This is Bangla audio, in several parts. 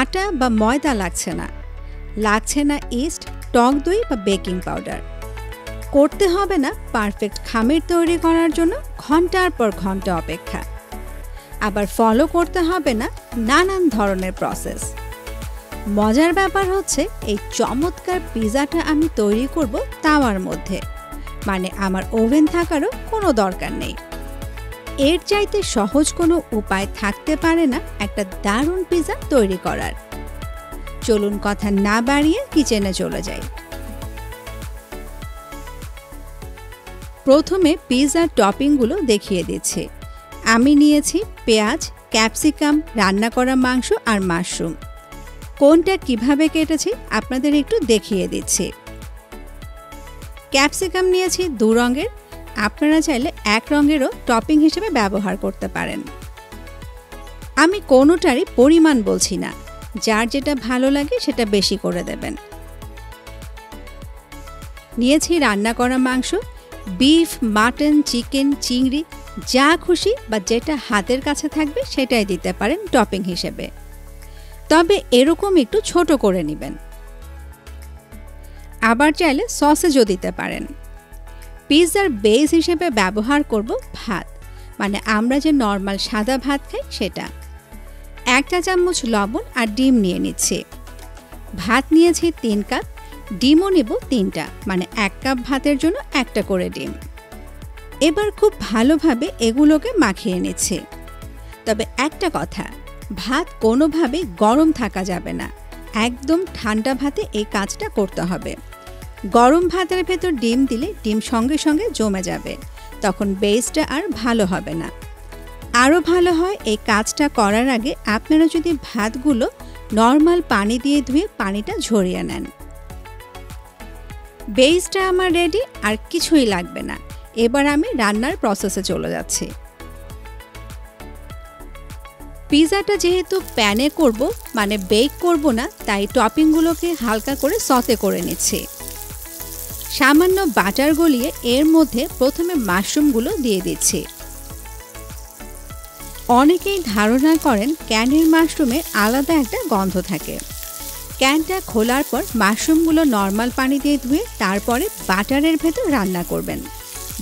আটা বা ময়দা লাগছে না, লাগছে না ইস্ট, টক দই বা বেকিং পাউডার। করতে হবে না পারফেক্ট খামির তৈরি করার জন্য ঘন্টার পর ঘন্টা অপেক্ষা। আবার ফলো করতে হবে না নানান ধরনের প্রসেস। মজার ব্যাপার হচ্ছে এই চমৎকার পিৎজাটা আমি তৈরি করব তাওয়ার মধ্যে, মানে আমার ওভেন থাকারও কোনো দরকার নেই। এর চাইতে সহজ কোনো উপায় থাকতে পারে না একটা দারুণ পিৎজা তৈরি করার। চলুন কথা না বাড়িয়ে কিচেনে চলে যাই। প্রথমে পিৎজার টপিংগুলো দেখিয়ে দিচ্ছি। আমি নিয়েছি পেঁয়াজ, ক্যাপসিকাম, রান্না করা মাংস আর মাশরুম। কোনটা কিভাবে কেটেছি আপনাদের একটু দেখিয়ে দিচ্ছি। ক্যাপসিকাম নিয়েছি 2 রঙের, আপনারা চাইলে 1 রঙেরও টপিং হিসেবে ব্যবহার করতে পারেন। আমি কোনোটারই পরিমাণ বলছি না, যার যেটা ভালো লাগে সেটা বেশি করে দেবেন। নিয়েছি রান্না করা মাংস, বিফ, মাটন, চিকেন, চিংড়ি, যা খুশি বা যেটা হাতের কাছে থাকবে সেটাই দিতে পারেন টপিং হিসেবে, তবে এরকম একটু ছোট করে নেবেন। আবার চাইলে সসেজও দিতে পারেন। পিৎজার বেস হিসেবে ব্যবহার করব ভাত, মানে আমরা যে নর্মাল সাদা ভাত খাই সেটা। 1 চা চামচ লবণ আর ডিম নিয়ে নিচ্ছি। ভাত নিয়েছি 3 কাপ, ডিমও নেব 3টা, মানে 1 কাপ ভাতের জন্য 1টা করে ডিম। এবার খুব ভালোভাবে এগুলোকে মাখিয়ে নিচ্ছি। তবে একটা কথা, ভাত কোনোভাবেই গরম থাকা যাবে না, একদম ঠান্ডা ভাতে এই কাজটা করতে হবে। গরম ভাতের ভেতর ডিম দিলে ডিম সঙ্গে সঙ্গে জমে যাবে, তখন বেসটা আর ভালো হবে না। আরও ভালো হয় এই কাজটা করার আগে আপনারা যদি ভাতগুলো নর্মাল পানি দিয়ে ধুয়ে পানিটা ঝরিয়ে নেন। বেসটা আমার রেডি, আর কিছুই লাগবে না। এবার আমি রান্নার প্রসেসে চলে যাচ্ছি। পিৎজাটা যেহেতু প্যানে করব, মানে বেক করব না, তাই টপিংগুলোকে হালকা করে সতে করে নিচ্ছি। সামান্য বাটার গলিয়ে এর মধ্যে প্রথমে মাশরুমগুলো দিয়ে দিচ্ছি। অনেকেই ধারণা করেন ক্যানের মাশরুমে আলাদা একটা গন্ধ থাকে। ক্যানটা খোলার পর মাশরুমগুলো নর্মাল পানি দিয়ে ধুয়ে তারপরে বাটারের ভেতর রান্না করবেন,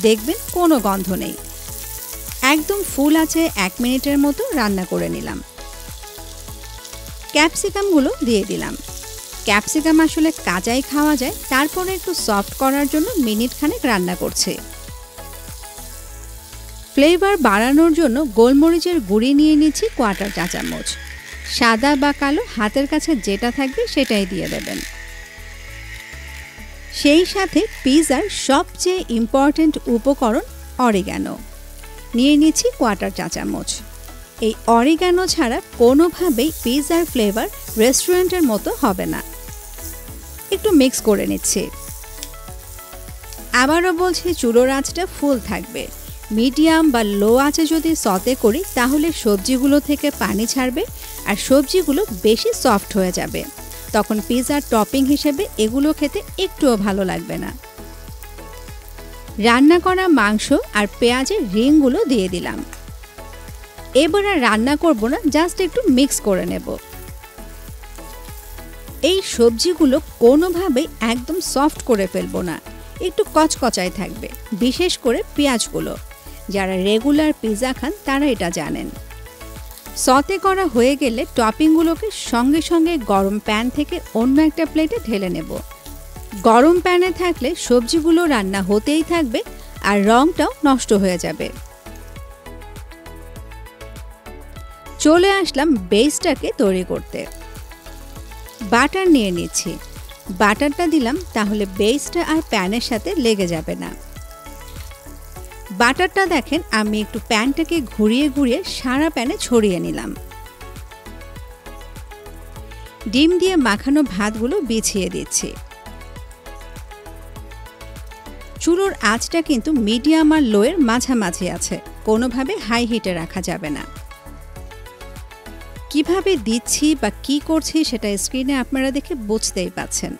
দেখবেন কোনো গন্ধ নেই। একদম ফুল আছে 1 মিনিটের মতো রান্না করে নিলাম। ক্যাপসিকামগুলো দিয়ে দিলাম। ক্যাপসিকাম আসলে কাঁচাই খাওয়া যায়, তারপরে একটু সফট করার জন্য মিনিট খানেক রান্না করছে। ফ্লেভার বাড়ানোর জন্য গোলমরিচের গুঁড়ি নিয়ে নিচ্ছি 1/4 চা চামচ। সাদা বা কালো হাতের কাছে যেটা থাকবে সেটাই দিয়ে দেবেন। সেই সাথে পিৎজার সবচেয়ে ইম্পর্ট্যান্ট উপকরণ অরিগানো নিয়ে নিচ্ছি 1/4 চা চামচ। এই অরিগানো ছাড়া কোনোভাবেই পিৎজার ফ্লেভার রেস্টুরেন্টের মতো হবে না। একটু মিক্স করে নিচ্ছি। আবারও বলছি, চুলোর আঁচটা ফুল থাকবে। মিডিয়াম বা লো আঁচে যদি সতে করি তাহলে সবজিগুলো থেকে পানি ছাড়বে আর সবজিগুলো বেশি সফট হয়ে যাবে, তখন পিৎজার টপিং হিসেবে এগুলো খেতে একটুও ভালো লাগবে না। রান্না করা মাংস আর পেঁয়াজের রিংগুলো দিয়ে দিলাম। এবার আর রান্না করব না, জাস্ট একটু মিক্স করে নেব। এই সবজিগুলো কোনোভাবেই একদম সফট করে ফেলবো না, একটু কচকচাই থাকবে, বিশেষ করে পেঁয়াজগুলো। যারা রেগুলার পিৎজা খান তারা এটা জানেন। সতে করা হয়ে গেলে টপিংগুলোকে সঙ্গে সঙ্গে গরম প্যান থেকে অন্য একটা প্লেটে ঢেলে নেব। গরম প্যানে থাকলে সবজিগুলো রান্না হতেই থাকবে আর রংটাও নষ্ট হয়ে যাবে। চলে আসলাম বেসটাকে তৈরি করতে। বাটার নিয়ে নিচ্ছি। বাটারটা দিলাম, তাহলে বেসটা আর প্যানের সাথে লেগে যাবে না। বাটারটা দেখেন আমি একটু প্যানটাকে ঘুরিয়ে ঘুরিয়ে সারা প্যানে ছড়িয়ে নিলাম। ডিম দিয়ে মাখানো ভাতগুলো বিছিয়ে দিচ্ছি। চুলোর আঁচটা কিন্তু মিডিয়াম আর লোয়ের মাঝামাঝি আছে, কোনোভাবে হাই হিটে রাখা যাবে না। কিভাবে দিচ্ছি বা কি করছি সেটা স্ক্রিনে আপনারা দেখে বুঝতেই পাচ্ছেন।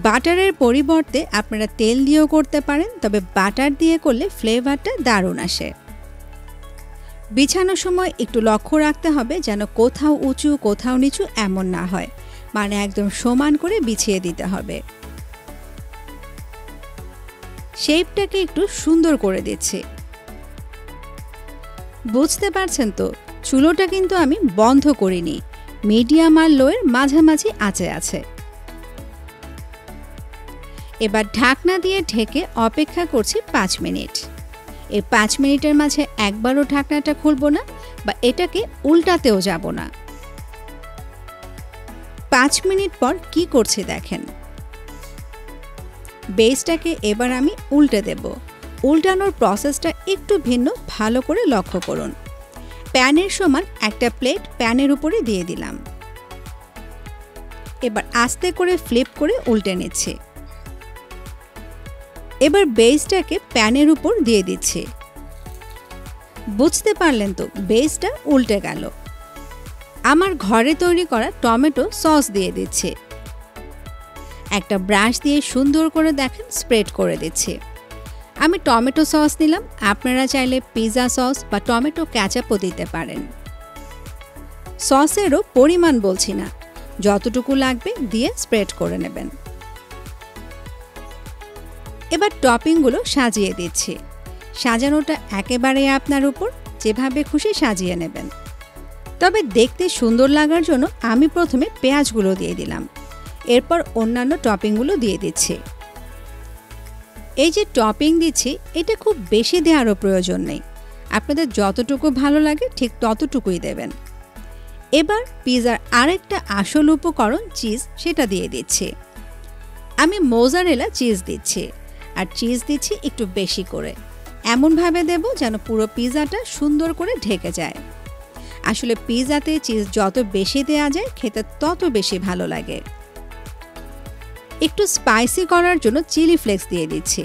বাটারের পরিবর্তে আপনারা তেল দিয়েও করতে পারেন, তবে বাটার দিয়ে করলে ফ্লেভারটা দারুণ আসে। বিছানোর সময় একটু লক্ষ্য রাখতে হবে যেন কোথাও উঁচু কোথাও নিচু এমন না হয়, মানে একদম সমান করে বিছিয়ে দিতে হবে। শেপটাকে একটু সুন্দর করে দিচ্ছি। বুঝতে পারছেন তো, চুলোটা কিন্তু আমি বন্ধ করিনি, মিডিয়াম আর লোয়ের মাঝামাঝি আঁচে আছে। এবার ঢাকনা দিয়ে ঢেকে অপেক্ষা করছি 5 মিনিট। এই 5 মিনিটের মাঝে একবারও ঢাকনাটা খুলবো না বা এটাকে উল্টাতেও যাব না। 5 মিনিট পর কি করছি দেখেন। বেসটাকে এবার আমি উল্টে দেব। উল্টানোর প্রসেসটা একটু ভিন্ন, ভালো করে লক্ষ্য করুন। প্যানের সমান একটা প্লেট প্যানের উপরে দিয়ে দিলাম। এবার আস্তে করে ফ্লিপ করে উল্টে নিচ্ছি। এবার বেসটাকে প্যানের উপর দিয়ে দিচ্ছি। বুঝতে পারলেন তো, বেসটা উল্টে গেল। আমার ঘরে তৈরি করা টমেটো সস দিয়ে দিচ্ছি। একটা ব্রাশ দিয়ে সুন্দর করে দেখেন স্প্রেড করে দিচ্ছি। আমি টমেটো সস নিলাম, আপনারা চাইলে পিৎজা সস বা টমেটো ক্যাচাপও দিতে পারেন। সসেরও পরিমাণ বলছি না, যতটুকু লাগবে দিয়ে স্প্রেড করে নেবেন। এবার টপিংগুলো সাজিয়ে দিচ্ছি। সাজানোটা একেবারে আপনার উপর, যেভাবে খুশি সাজিয়ে নেবেন। তবে দেখতে সুন্দর লাগার জন্য আমি প্রথমে পেঁয়াজগুলো দিয়ে দিলাম, এরপর অন্যান্য টপিংগুলো দিয়ে দিচ্ছি। এই যে টপিং দিচ্ছি, এটা খুব বেশি দেওয়ারও প্রয়োজন নেই, আপনাদের যতটুকু ভালো লাগে ঠিক ততটুকুই দেবেন। এবার পিৎজার আরেকটা আসল উপকরণ চিজ, সেটা দিয়ে দিচ্ছি। আমি মোজারেলা চিজ দিচ্ছি, আর চিজ দিচ্ছি একটু বেশি করে, এমনভাবে দেব যেন পুরো পিৎজাটা সুন্দর করে ঢেকে যায়। আসলে পিৎজাতে চিজ যত বেশি দেওয়া যায় খেতে তত বেশি ভালো লাগে। একটু স্পাইসি করার জন্য চিলি ফ্লেক্স দিয়ে দিচ্ছি।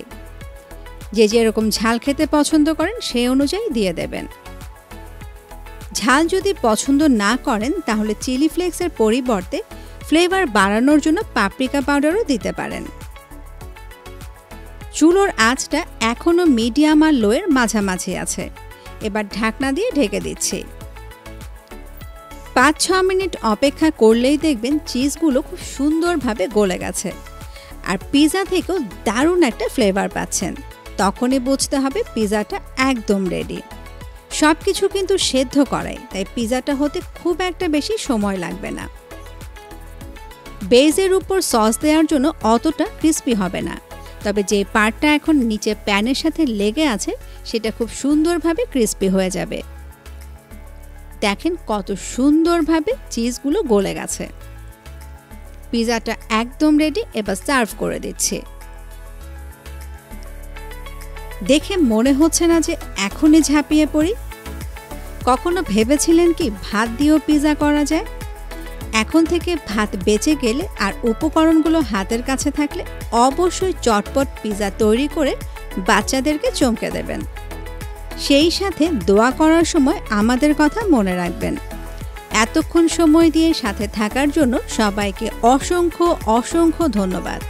যে যেরকম ঝাল খেতে পছন্দ করেন সেই অনুযায়ী দিয়ে দেবেন। ঝাল যদি পছন্দ না করেন তাহলে চিলি ফ্লেক্সের পরিবর্তে ফ্লেভার বাড়ানোর জন্য পাপরিকা পাউডারও দিতে পারেন। চুলোর আঁচটা এখনও মিডিয়াম আর লোয়ের মাঝামাঝি আছে। এবার ঢাকনা দিয়ে ঢেকে দিচ্ছি। 5-6 মিনিট অপেক্ষা করলেই দেখবেন চিজগুলো খুব সুন্দরভাবে গলে গেছে, আর পিৎজা থেকেও দারুণ একটা ফ্লেভার পাচ্ছেন। তখনই বুঝতে হবে পিৎজাটা একদম রেডি। সব কিছু কিন্তু সেদ্ধ করাই, তাই পিৎজাটা হতে খুব একটা বেশি সময় লাগবে না। বেজের উপর সস দেওয়ার জন্য অতটা ক্রিস্পি হবে না, তবে যে পার্টটা এখন নিচে প্যানের সাথে লেগে আছে সেটা খুব সুন্দরভাবে ক্রিস্পি হয়ে যাবে। দেখেন কত সুন্দরভাবে চিজগুলো গলে গেছে। পিৎজাটা একদম রেডি, এবার সার্ভ করে দিচ্ছি। দেখে মনে হচ্ছে না যে এখনই ঝাঁপিয়ে পড়ি? কখনো ভেবেছিলেন কি ভাত দিয়েও পিৎজা করা যায়? এখন থেকে ভাত বেঁচে গেলে আর উপকরণগুলো হাতের কাছে থাকলে অবশ্যই চটপট পিৎজা তৈরি করে বাচ্চাদেরকে চমকে দেবেন। সেই সাথে দোয়া করার সময় আমাদের কথা মনে রাখবেন। এতক্ষণ সময় দিয়ে সাথে থাকার জন্য সবাইকে অসংখ্য অসংখ্য ধন্যবাদ।